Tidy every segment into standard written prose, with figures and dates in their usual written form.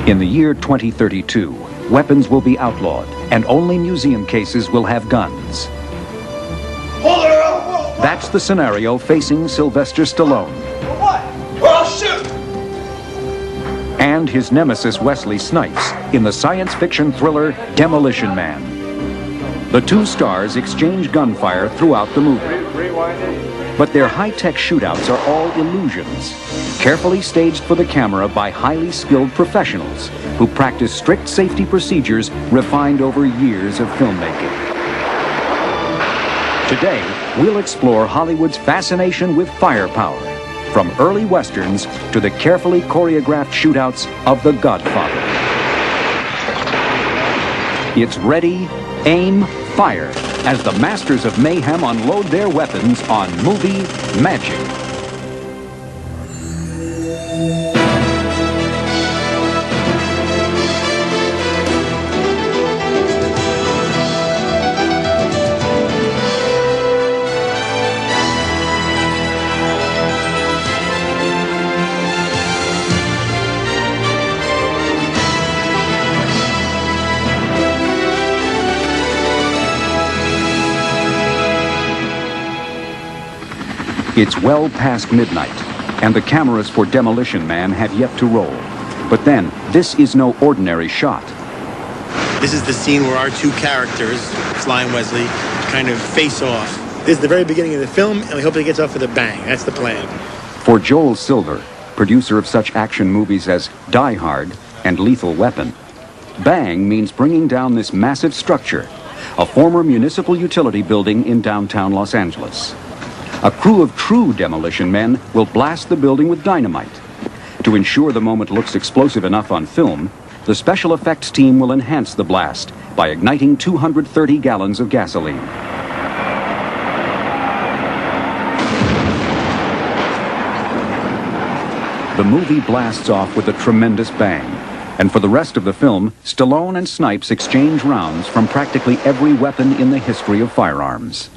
In the year 2032, weapons will be outlawed, and only museum cases will have guns. That's the scenario facing Sylvester Stallone. And his nemesis Wesley Snipes in the science fiction thriller Demolition Man. The two stars exchange gunfire throughout the movie. But their high-tech shootouts are all illusions, carefully staged for the camera by highly skilled professionals who practice strict safety procedures refined over years of filmmaking. Today, we'll explore Hollywood's fascination with firepower, from early westerns to the carefully choreographed shootouts of The Godfather. It's ready, aim, fire, as the masters of mayhem unload their weapons on Movie Magic. It's well past midnight, and the cameras for Demolition Man have yet to roll. But then, this is no ordinary shot. This is the scene where our two characters, Sly and Wesley, kind of face off. This is the very beginning of the film, and we hope it gets off with a bang. That's the plan. For Joel Silver, producer of such action movies as Die Hard and Lethal Weapon, bang means bringing down this massive structure, a former municipal utility building in downtown Los Angeles. A crew of true demolition men will blast the building with dynamite. To ensure the moment looks explosive enough on film, the special effects team will enhance the blast by igniting 230 gallons of gasoline. The movie blasts off with a tremendous bang, and for the rest of the film, Stallone and Snipes exchange rounds from practically every weapon in the history of firearms.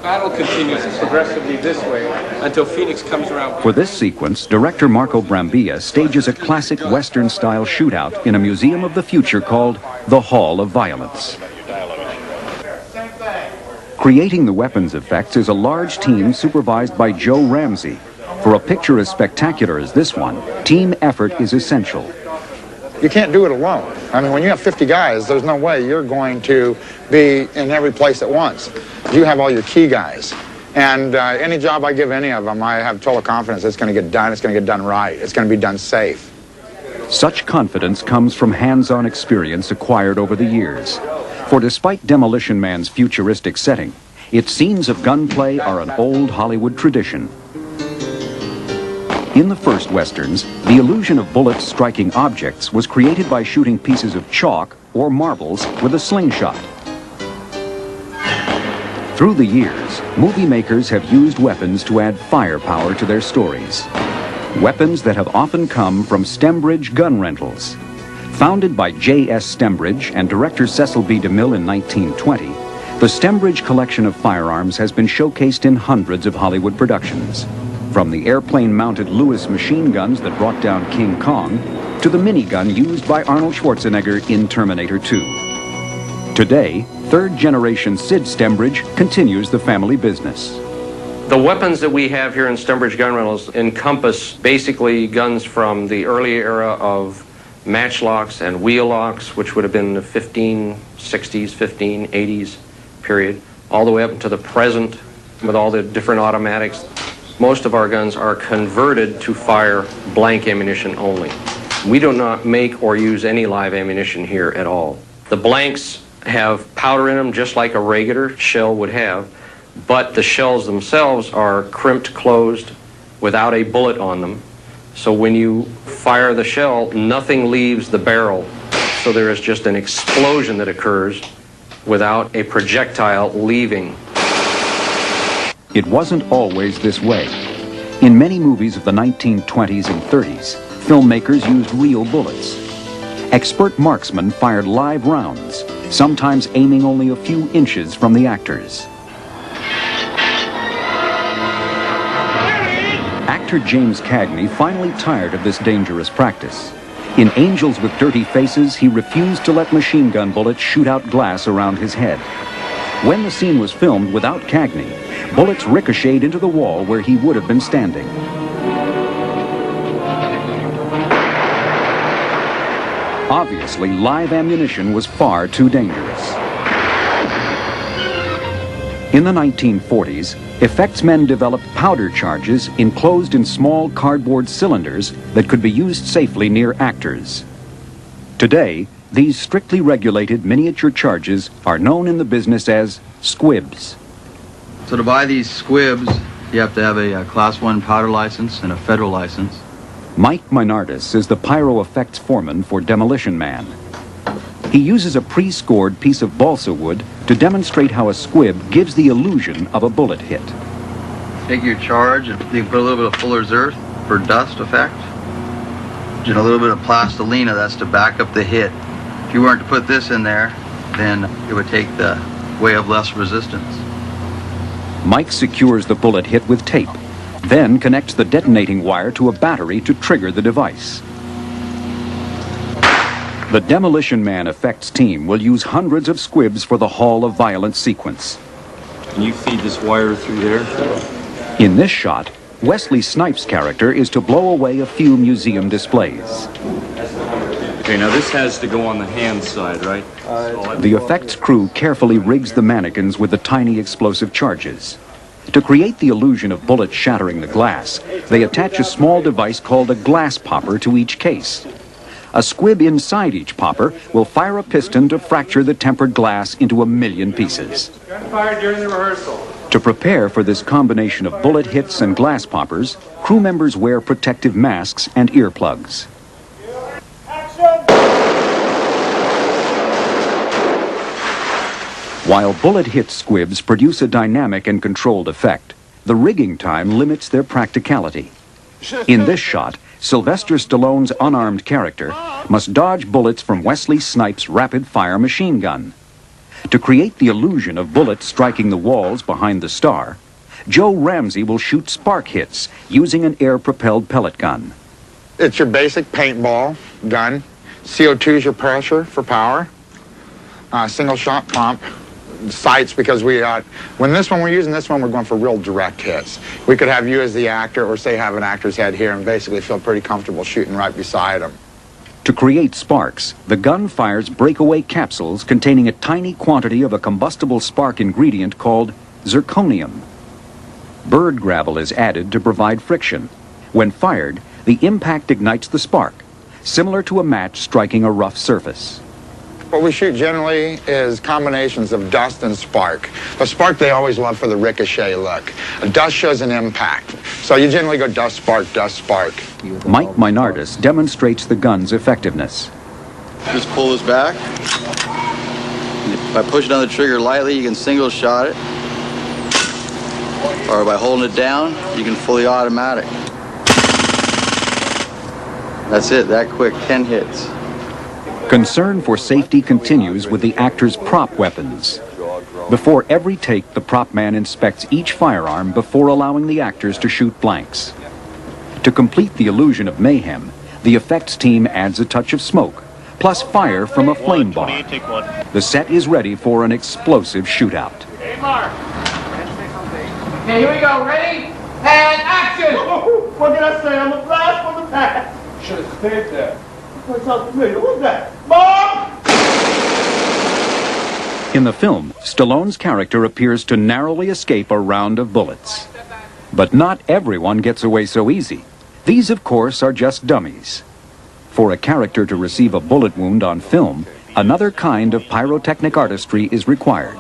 Battle continues progressively this way until Phoenix comes around. For this sequence, director Marco Brambilla stages a classic Western-style shootout in a museum of the future called the Hall of Violence. Creating the weapons effects is a large team supervised by Joe Ramsey. For a picture as spectacular as this one, team effort is essential. You can't do it alone. I mean, when you have 50 guys, there's no way you're going to be in every place at once. You have all your key guys. And any job I give any of them, I have total confidence it's going to get done. It's going to get done right. It's going to be done safe. Such confidence comes from hands-on experience acquired over the years. For despite Demolition Man's futuristic setting, its scenes of gunplay are an old Hollywood tradition. In the first westerns, the illusion of bullets striking objects was created by shooting pieces of chalk or marbles with a slingshot. Through the years, movie makers have used weapons to add firepower to their stories. Weapons that have often come from Stembridge gun rentals. Founded by J.S. Stembridge and director Cecil B. DeMille in 1920, the Stembridge collection of firearms has been showcased in hundreds of Hollywood productions. From the airplane-mounted Lewis machine guns that brought down King Kong, to the minigun used by Arnold Schwarzenegger in Terminator 2. Today, third-generation Sid Stembridge continues the family business. The weapons that we have here in Stembridge Gun Rentals encompass basically guns from the early era of matchlocks and wheel locks, which would have been the 1560s, 1580s period, all the way up into the present with all the different automatics. Most of our guns are converted to fire blank ammunition only. We do not make or use any live ammunition here at all. The blanks have powder in them just like a regular shell would have, but the shells themselves are crimped closed without a bullet on them. So when you fire the shell, nothing leaves the barrel. So there is just an explosion that occurs without a projectile leaving. It wasn't always this way. In many movies of the 1920s and 30s, filmmakers used real bullets. Expert marksmen fired live rounds, sometimes aiming only a few inches from the actors. Actor James Cagney finally tired of this dangerous practice. In Angels with Dirty Faces, he refused to let machine gun bullets shoot out glass around his head. When the scene was filmed without Cagney, bullets ricocheted into the wall where he would have been standing. Obviously, live ammunition was far too dangerous. In the 1940s, effects men developed powder charges enclosed in small cardboard cylinders that could be used safely near actors. Today, these strictly regulated miniature charges are known in the business as squibs. So to buy these squibs, you have to have a Class 1 powder license and a federal license. Mike Minardis is the pyro effects foreman for Demolition Man. He uses a pre-scored piece of balsa wood to demonstrate how a squib gives the illusion of a bullet hit. Take your charge and you put a little bit of Fuller's Earth for dust effect. And a little bit of plastilina, that's to back up the hit. If you weren't to put this in there, then it would take the way of less resistance. Mike secures the bullet hit with tape, then connects the detonating wire to a battery to trigger the device. The Demolition Man effects team will use hundreds of squibs for the Hall of Violence sequence. Can you feed this wire through there? In this shot, Wesley Snipes' character is to blow away a few museum displays. Okay, now this has to go on the hand side, right? The effects crew carefully rigs the mannequins with the tiny explosive charges. To create the illusion of bullets shattering the glass, they attach a small device called a glass popper to each case. A squib inside each popper will fire a piston to fracture the tempered glass into 1,000,000 pieces. Gunfire during the rehearsal. To prepare for this combination of bullet hits and glass poppers, crew members wear protective masks and earplugs. While bullet hit squibs produce a dynamic and controlled effect, the rigging time limits their practicality. In this shot, Sylvester Stallone's unarmed character must dodge bullets from Wesley Snipes' rapid-fire machine gun. To create the illusion of bullets striking the walls behind the star, Joe Ramsey will shoot spark hits using an air-propelled pellet gun. It's your basic paintball gun. CO2 is your pressure for power. Single-shot pump. Sights, because when we're using this one, we're going for real direct hits. We could have you as the actor, or say have an actor's head here and basically feel pretty comfortable shooting right beside him. To create sparks, the gun fires breakaway capsules containing a tiny quantity of a combustible spark ingredient called zirconium. Bird gravel is added to provide friction. When fired, the impact ignites the spark, similar to a match striking a rough surface. What we shoot generally is combinations of dust and spark. The spark they always love for the ricochet look. A dust shows an impact. So you generally go dust, spark, dust, spark. Mike Minardis demonstrates the gun's effectiveness. Just pull this back. By pushing on the trigger lightly, you can single shot it. Or by holding it down, you can fully automatic. That's it, that quick, 10 hits. Concern for safety continues with the actor's prop weapons. Before every take, the prop man inspects each firearm before allowing the actors to shoot blanks. To complete the illusion of mayhem, the effects team adds a touch of smoke, plus fire from a flame bar. The set is ready for an explosive shootout. Hey, Mark. Okay, here we go. Ready? And action! What did I say? I'm a blast from the past. Should have stayed there. That sounds familiar. Who's that? Mom! In the film, Stallone's character appears to narrowly escape a round of bullets. But not everyone gets away so easy. These, of course, are just dummies. For a character to receive a bullet wound on film, another kind of pyrotechnic artistry is required.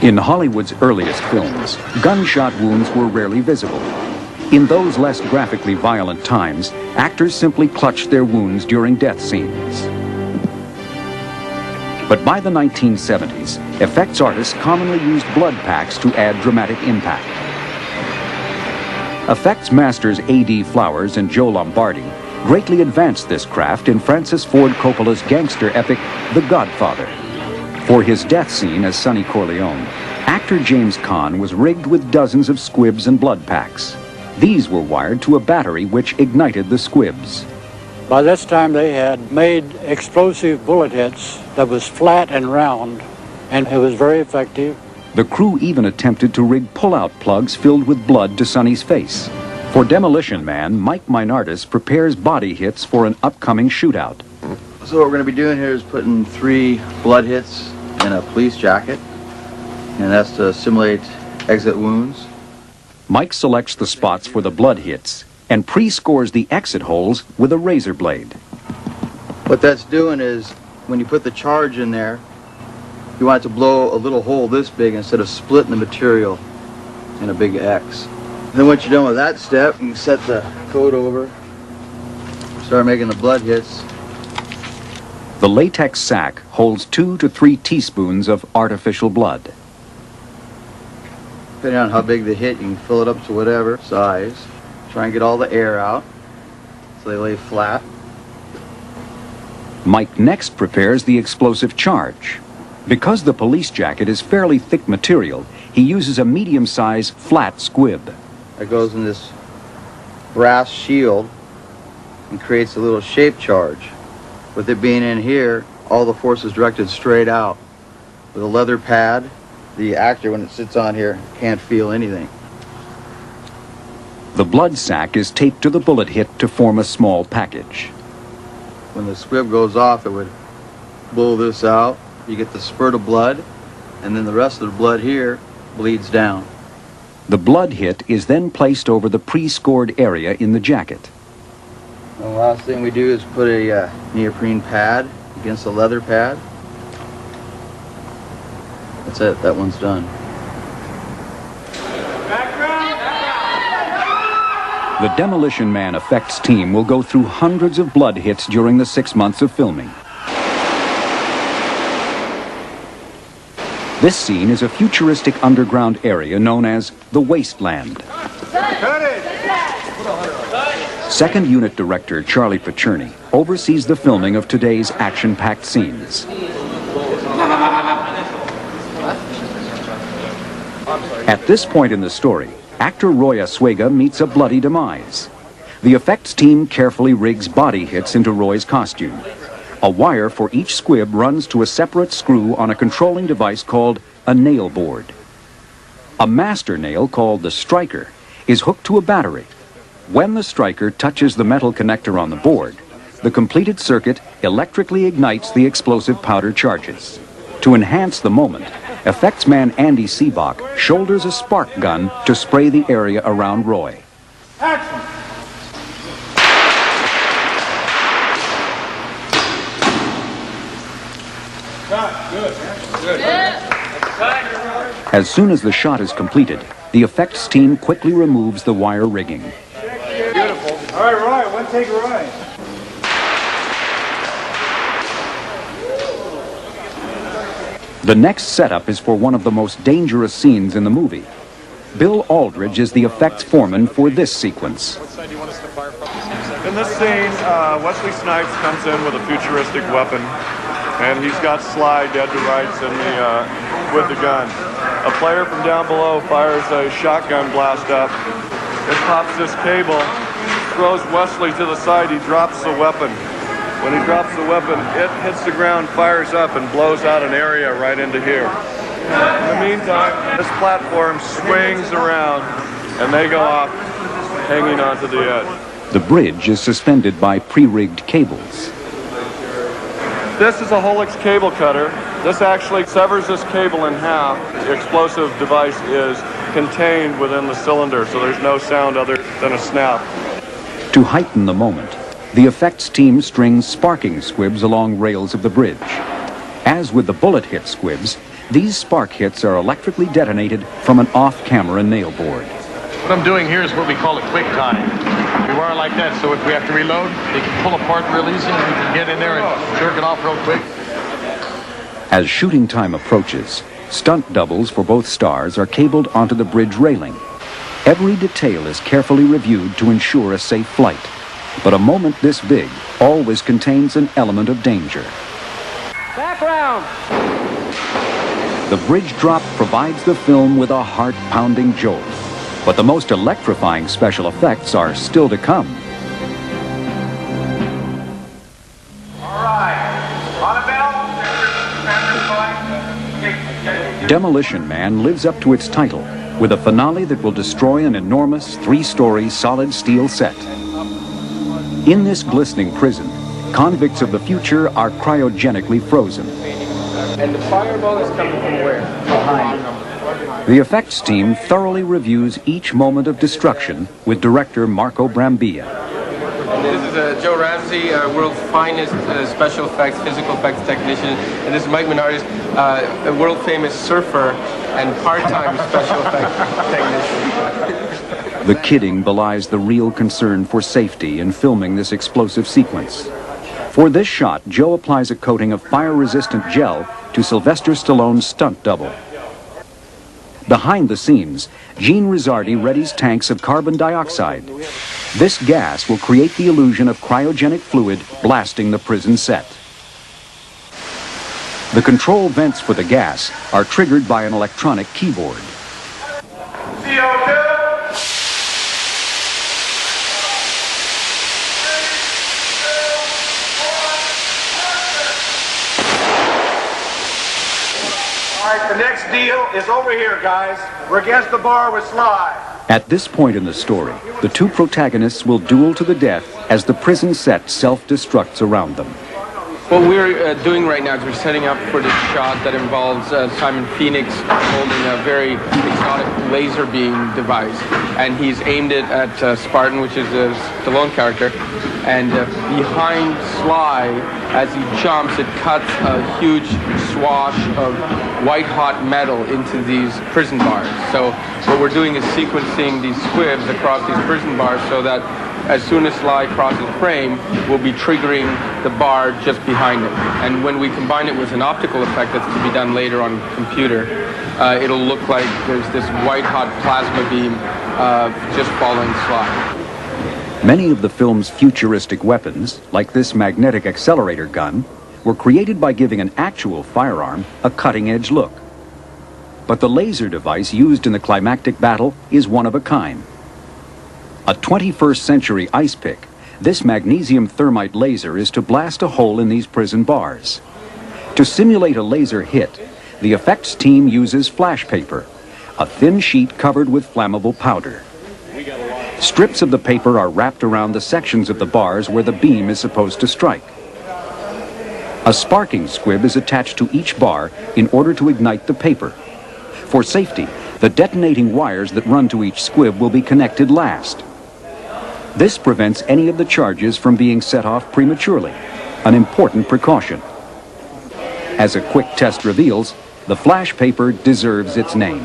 In Hollywood's earliest films, gunshot wounds were rarely visible. In those less graphically violent times, actors simply clutched their wounds during death scenes. But by the 1970s, effects artists commonly used blood packs to add dramatic impact. Effects masters A.D. Flowers and Joe Lombardi greatly advanced this craft in Francis Ford Coppola's gangster epic, The Godfather. For his death scene as Sonny Corleone, actor James Caan was rigged with dozens of squibs and blood packs. These were wired to a battery which ignited the squibs. By this time, they had made explosive bullet hits that was flat and round, and it was very effective. The crew even attempted to rig pull-out plugs filled with blood to Sonny's face. For Demolition Man, Mike Minardis prepares body hits for an upcoming shootout. So what we're going to be doing here is putting 3 blood hits in a police jacket, and that's to simulate exit wounds. Mike selects the spots for the blood hits and pre-scores the exit holes with a razor blade. What that's doing is, when you put the charge in there, you want it to blow a little hole this big instead of splitting the material in a big X. Then once you're done with that step, you can set the coat over, start making the blood hits. The latex sack holds 2 to 3 teaspoons of artificial blood. Depending on how big the hit, you can fill it up to whatever size. Try and get all the air out so they lay flat. Mike next prepares the explosive charge. Because the police jacket is fairly thick material, he uses a medium-sized flat squib. It goes in this brass shield and creates a little shape charge. With it being in here, all the force is directed straight out. With a leather pad, the actor, when it sits on here, can't feel anything. The blood sack is taped to the bullet hit to form a small package. When the squib goes off, it would blow this out. You get the spurt of blood, and then the rest of the blood here bleeds down. The blood hit is then placed over the pre-scored area in the jacket. And the last thing we do is put a neoprene pad against the leather pad. That's it, that one's done. The Demolition Man effects team will go through hundreds of blood hits during the 6 months of filming. This scene is a futuristic underground area known as the Wasteland. Second Unit Director Charlie Pacerni oversees the filming of today's action-packed scenes. At this point in the story, actor Roy Asuega meets a bloody demise. The effects team carefully rigs body hits into Roy's costume. A wire for each squib runs to a separate screw on a controlling device called a nail board. A master nail, called the striker, is hooked to a battery. When the striker touches the metal connector on the board, the completed circuit electrically ignites the explosive powder charges. To enhance the moment, effects man Andy Seebach shoulders a spark gun to spray the area around Roy. Action! Good. As soon as the shot is completed, the effects team quickly removes the wire rigging. Beautiful. All right, Roy, one take, Roy. The next setup is for one of the most dangerous scenes in the movie. Bill Aldridge is the effects foreman for this sequence. In this scene, Wesley Snipes comes in with a futuristic weapon, and he's got Sly dead to rights with the gun. A player from down below fires a shotgun blast up. It pops this cable, throws Wesley to the side. He drops the weapon. When he drops the weapon, it hits the ground, fires up, and blows out an area right into here. In the meantime, this platform swings around, and they go off, hanging onto the edge. The bridge is suspended by pre-rigged cables. This is a Holix cable cutter. This actually severs this cable in half. The explosive device is contained within the cylinder, so there's no sound other than a snap. To heighten the moment, the effects team strings sparking squibs along rails of the bridge. As with the bullet hit squibs, these spark hits are electrically detonated from an off-camera nail board. What I'm doing here is what we call a quick time. We wire like that, so if we have to reload, they can pull apart real easy, and we can get in there and jerk it off real quick. As shooting time approaches, stunt doubles for both stars are cabled onto the bridge railing. Every detail is carefully reviewed to ensure a safe flight. But a moment this big always contains an element of danger. Background! The bridge drop provides the film with a heart-pounding jolt. But the most electrifying special effects are still to come. Demolition Man lives up to its title with a finale that will destroy an enormous 3-story solid steel set. In this glistening prison, convicts of the future are cryogenically frozen. And the fireball is coming from where? Behind. The effects team thoroughly reviews each moment of destruction with director Marco Brambilla. This is Joe Ramsey, world's finest special effects, physical effects technician. And this is Mike Menardis, a world-famous surfer and part-time special effects technician. The kidding belies the real concern for safety in filming this explosive sequence. For this shot, Joe applies a coating of fire-resistant gel to Sylvester Stallone's stunt double. Behind the scenes, Gene Rizzardi readies tanks of carbon dioxide. This gas will create the illusion of cryogenic fluid blasting the prison set. The control vents for the gas are triggered by an electronic keyboard. CO2! All right, the next deal is over here, guys. We're against the bar with Sly. At this point in the story, the two protagonists will duel to the death as the prison set self-destructs around them. What we're doing right now is we're setting up for this shot that involves Simon Phoenix holding a very exotic laser beam device. And he's aimed it at Spartan, which is a Stallone character. And behind Sly, as he jumps, it cuts a huge swash of white-hot metal into these prison bars. So what we're doing is sequencing these squibs across these prison bars so that as soon as Sly crosses frame, we'll be triggering the bar just behind him. And when we combine it with an optical effect that's to be done later on computer, it'll look like there's this white-hot plasma beam just following Sly. Many of the film's futuristic weapons, like this magnetic accelerator gun, were created by giving an actual firearm a cutting-edge look. But the laser device used in the climactic battle is one of a kind. A 21st century ice pick, this magnesium thermite laser is to blast a hole in these prison bars. To simulate a laser hit, the effects team uses flash paper, a thin sheet covered with flammable powder. Strips of the paper are wrapped around the sections of the bars where the beam is supposed to strike. A sparking squib is attached to each bar in order to ignite the paper. For safety, the detonating wires that run to each squib will be connected last. This prevents any of the charges from being set off prematurely, an important precaution. As a quick test reveals, the flash paper deserves its name.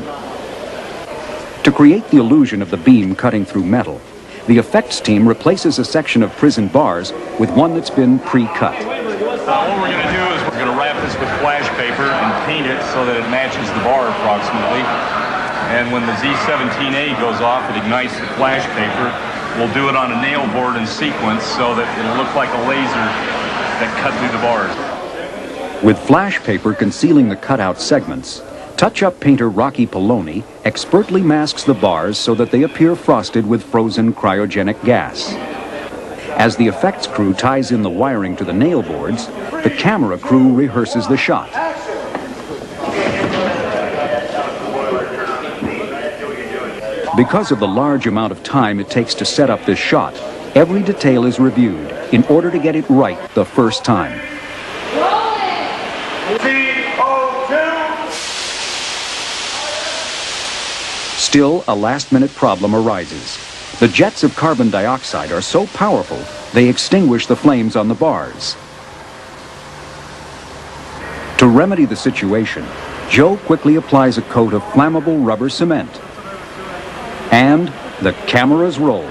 To create the illusion of the beam cutting through metal, the effects team replaces a section of prison bars with one that's been pre-cut. What we're going to do is we're going to wrap this with flash paper and paint it so that it matches the bar approximately. And when the Z-17A goes off, it ignites the flash paper. We'll do it on a nail board in sequence so that it'll look like a laser that cut through the bars. With flash paper concealing the cutout segments, touch-up painter Rocky Poloni expertly masks the bars so that they appear frosted with frozen cryogenic gas. As the effects crew ties in the wiring to the nail boards, the camera crew rehearses the shot. Because of the large amount of time it takes to set up this shot, every detail is reviewed in order to get it right the first time. Still, a last-minute problem arises. The jets of carbon dioxide are so powerful, they extinguish the flames on the bars. To remedy the situation, Joe quickly applies a coat of flammable rubber cement. And the cameras roll.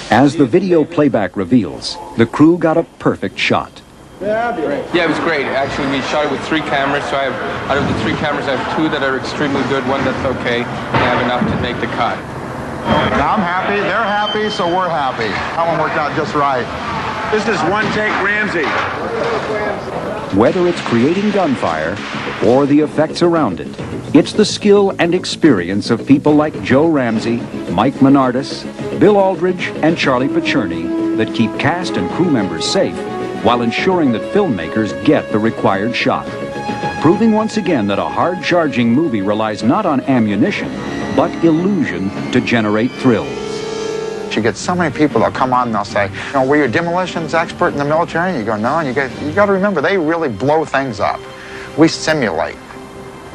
As the video playback reveals, the crew got a perfect shot. Yeah, it was great. Actually, we shot it with 3 cameras, so out of the 3 cameras, I have 2 that are extremely good, 1 that's okay, and I have enough to make the cut. I'm happy, they're happy, so we're happy. That one worked out just right. This is One Take Ramsey. Whether it's creating gunfire or the effects around it, It's the skill and experience of people like Joe Ramsey, Mike Menardis, Bill Aldridge, and Charlie Pacerni that keep cast and crew members safe while ensuring that filmmakers get the required shot. Proving once again that a hard-charging movie relies not on ammunition, but illusion to generate thrills. You get so many people that come on and they'll say, you know, were you a demolitions expert in the military? And you go, no, and you got to remember, they really blow things up. We simulate.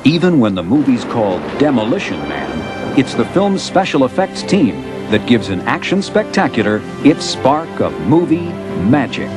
Even when the movie's called Demolition Man, it's the film's special effects team that gives an action spectacular its spark of movie magic.